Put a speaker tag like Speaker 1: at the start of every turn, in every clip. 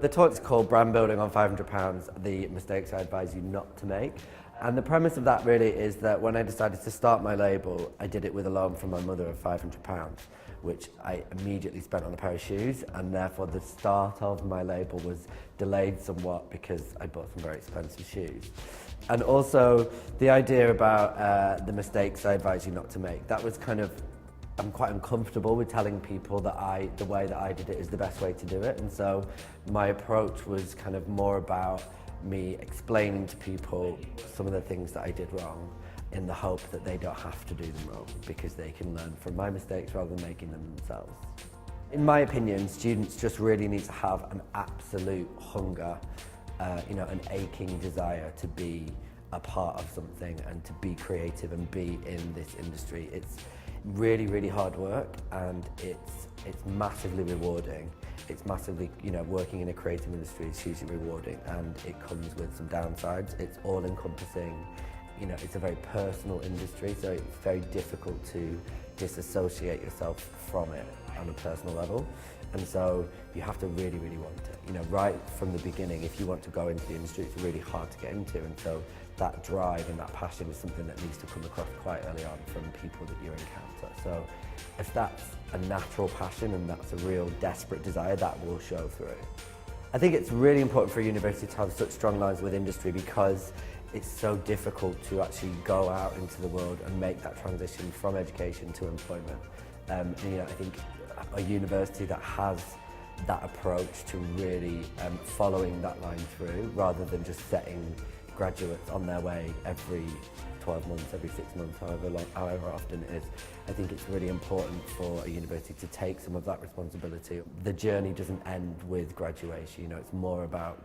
Speaker 1: The talk's called Brand Building on £500, the mistakes I advise you not to make. And the premise of that really is that when I decided to start my label, I did it with a loan from my mother of £500, which I immediately spent on a pair of shoes, and therefore the start of my label was delayed somewhat because I bought some very expensive shoes. And also the idea about the mistakes I advise you not to make, that was kind of, I'm quite uncomfortable with telling people that the way that I did it is the best way to do it. And so my approach was kind of more about me explaining to people some of the things that I did wrong in the hope that they don't have to do them wrong because they can learn from my mistakes rather than making them themselves. In my opinion, students just really need to have an absolute hunger, an aching desire to be a part of something and to be creative and be in this industry. It's really, really hard work, and it's massively rewarding. It's massively, working in a creative industry is hugely rewarding, and it comes with some downsides. It's all encompassing, it's a very personal industry, so it's very difficult to disassociate yourself from it on a personal level. And so you have to really, really want it. Right from the beginning, if you want to go into the industry, it's really hard to get into. And so that drive and that passion is something that needs to come across quite early on from people that you encounter. So if that's a natural passion and that's a real desperate desire, that will show through. I think it's really important for a university to have such strong lines with industry because it's so difficult to actually go out into the world and make that transition from education to employment. I think a university that has that approach to really following that line through rather than just setting graduates on their way every 12 months, every 6 months, however often it is. I think it's really important for a university to take some of that responsibility. The journey doesn't end with graduation, it's more about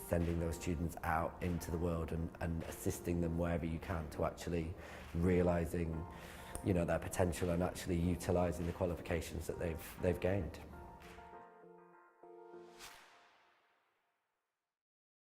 Speaker 1: sending those students out into the world and assisting them wherever you can to actually realising their potential and actually utilising the qualifications that they've gained.